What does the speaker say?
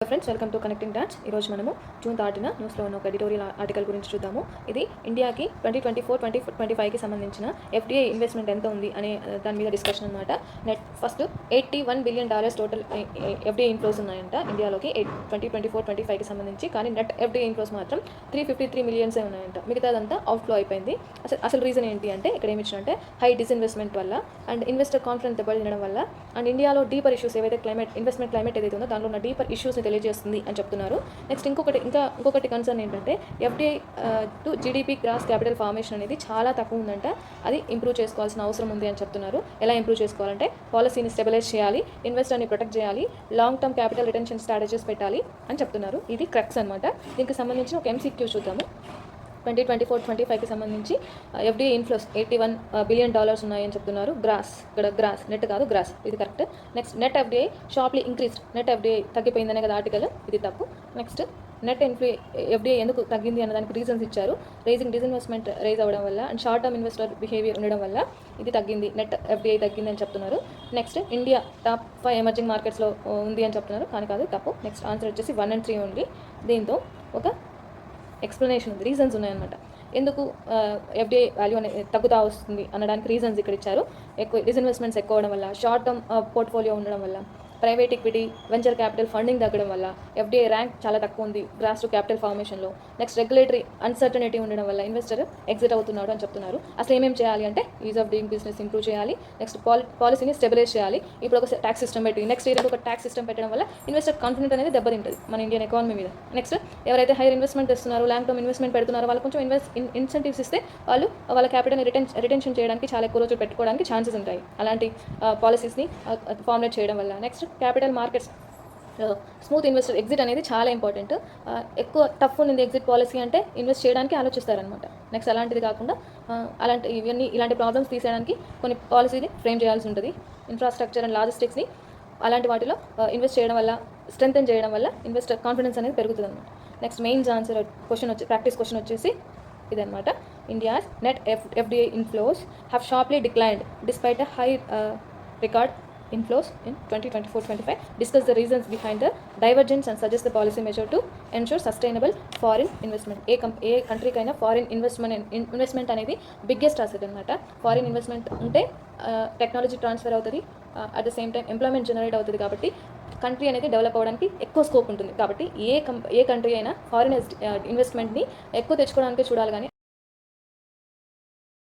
Friends, welcome to connecting dots. ఈరోజు మనము June 3న న్యూస్లో ఉన్న ఒక ఎడిటోరియల్ ఆర్టికల్ గురించి చూద్దాము. ఇది ఇండియాకి 2024-2025కి సంబంధించిన ఎఫ్డీఐ ఇన్వెస్ట్మెంట్ ఎంత ఉంది అనే దాని మీద డిస్కషన్ అనమాట. First $81 billion total FDI inflows ఉన్నాయంట ఇండియాలోకి 2024-25కి సంబంధించి. కానీ నెట్ ఎఫ్డీఐ ఇన్ఫ్లోస్ మాత్రం 353 మిలియన్సే ఉన్నాయంట. మిగతాదంతా అవుట్ఫ్లో అయిపోయింది. అసలు రీజన్ ఏంటి అంటే ఇక్కడ ఏమి ఇచ్చినంటే హై డిస్ఇన్వెస్ట్మెంట్ వల్ల అండ్ ఇన్వెస్టర్ కాన్ఫిడెన్స్ దెబ్బతినడం వల్ల అండ్ ఇండియాలో డీపర్ ఇష్యూస్ ఏవైతే ఇన్వెస్ట్మెంట్ క్లైమేట్ ఏదైతే ఉందో దాంట్లో ఉన్న డీపర్ ఇష్యూస్ని తెలియజేస్తుంది అని చెప్తున్నారు. నెక్స్ట్ ఇంకొకటి కన్సర్న్ ఏంటంటే FDI to GDP gross capital formation అనేది చాలా తక్కువ ఉందంట. అది ఇంప్రూవ్ చేసుకోవాల్సిన అవసరం ఉంది అని చెప్తున్నారు. ఎలా ఇంప్రూవ్ చేసుకోవాలంటే పాలసీని స్టెబిలైజ్ చేయాలి, ఇన్వెస్టర్ని ప్రొటెక్ట్ చేయాలి, long term capital retention strategies పెట్టాలి అని చెప్తున్నారు. ఇది క్రక్స్ అనమాట. దీనికి సంబంధించిన ఒక ఎంసీక్యూ చూద్దాము. 2024-25కి సంబంధించి ఎఫ్డీఐ ఇన్ఫ్లోస్ $81 బిలియన్ ఉన్నాయని చెప్తున్నారు. ఇక్కడ గ్రాస్, నెట్ కాదు, గ్రాస్, ఇది correct. Next net FDI sharply increased. Net FDI తగ్గిపోయిందనే కదా ఆర్టికల్, ఇది తప్పు. నెక్స్ట్ నెట్ ఎఫ్డీఐ ఎందుకు తగ్గింది అన్న దానికి రీజన్స్ ఇచ్చారు. డిస్ఇన్వెస్ట్మెంట్ రైజ్ అవ్వడం వల్ల and short term investor behaviour ఉండడం వల్ల ఇది తగ్గింది, నెట్ ఎఫ్డీఐ తగ్గింది అని చెప్తున్నారు. నెక్స్ట్ ఇండియా టాప్ 5 ఎమర్జింగ్ మార్కెట్స్లో ఉంది అని చెప్తున్నారు, కానీ కాదు, తప్పు. నెక్స్ట్ ఆన్సర్ వచ్చేసి 1 and 3 ఉంది. దీంతో ఒక ఎక్స్ప్లెనేషన్ ఉంది, రీజన్స్ ఉన్నాయన్నమాట. ఎందుకు ఎఫ్డీఐ వాల్యూ అనేది తగ్గుతూ వస్తుంది అనడానికి రీజన్స్ ఇక్కడ ఇచ్చారు. డిస్ఇన్వెస్ట్మెంట్స్ ఎక్కువ అవడం వల్ల, షార్ట్ టర్మ్ పోర్ట్ఫోలియో ఉండడం వల్ల, private equity, venture capital funding తగ్గడం వల్ల ఎఫ్డీఐ ర్యాంక్ చాలా తక్కువ ఉంది గ్రాస్ టు క్యాపిటల్ ఫార్మేషన్లో. నెక్స్ట్ రెగ్యులేటరీ అన్సర్టనిటీ ఉండడం వల్ల ఇన్వెస్టర్ ఎగ్జిట్ అవుతున్నాడు అని చెప్తున్నారు. అసలు ఏమేమి చేయాలి అంటే is of doing business improve చేయాలి, నెక్స్ట్ పాలసీని స్టెబిలైజ్ చేయాలి. ఇప్పుడు ఒక ట్యాక్స్ సిస్టమ్ పెట్టి నెక్స్ట్ ఇయర్ ఒక ట్యాక్స్ సిస్టమ్ పెట్టడం వల్ల ఇన్వెస్టర్ కాన్ఫిడెంట్ అనేది దెబ్బతింటుంది మన ఇండియన్ ఎకానమీ మీద. నెక్స్ట్ ఎవరైతే హైయర్ ఇన్వెస్ట్మెంట్ ఇస్తున్నారో, లాంగ్ టర్మ్ ఇన్వెస్ట్మెంట్ పెడుతున్నారో వాళ్ళు కొంచెం ఇన్సెంటివ్స్ ఇస్తే వాళ్ళ క్యాపిటల్ రిటెన్షన్ చేయడానికి చాలా ఎక్కువ రోజులు పెట్టుకోవడానికి ఛాన్సెస్ ఉంటాయి అలాంటి పాలసీస్ని ఫార్ములేట్ చేయడం వల్ల. Next capital markets smooth investor exit అనేది చాలా ఇంపార్టెంట్. ఎక్కువ టఫ్ ఉంది ఎగ్జిట్ పాలసీ అంటే ఇన్వెస్ట్ చేయడానికి ఆలోచిస్తారనమాట. నెక్స్ట్ అలాంటిది కాకుండా ఇలాంటి ప్రాబ్లమ్స్ తీసేయడానికి కొన్ని పాలసీని ఫ్రేమ్ చేయాల్సి ఉంటుంది. ఇన్ఫ్రాస్ట్రక్చర్ అండ్ లాజిస్టిక్స్ని అలాంటి వాటిలో ఇన్వెస్ట్ చేయడం వల్ల, స్ట్రెంథెన్ చేయడం వల్ల ఇన్వెస్టర్ కాన్ఫిడెన్స్ అనేది పెరుగుతుంది అనమాట. Next mains answer practice question వచ్చేసి ఇదనమాట. India's net FDI inflows have sharply declined despite a high record inflows in 2024-25. Discuss the reasons behind the divergence and suggest the policy measure to ensure sustainable foreign investment. A కంట్రీకైనా foreign investment అనేది biggest asset అనమాట. Foreign investment ఉంటే technology transfer అవుతుంది, at the same time employment generate అవుతుంది. కాబట్టి country అనేది develop అవ్వడానికి ఎక్కువ scope ఉంటుంది. కాబట్టి ఏ కంట్రీ అయినా ఫారిన్ ఇన్వెస్ట్మెంట్ని ఎక్కువ తెచ్చుకోవడానికి చూడాలి, కానీ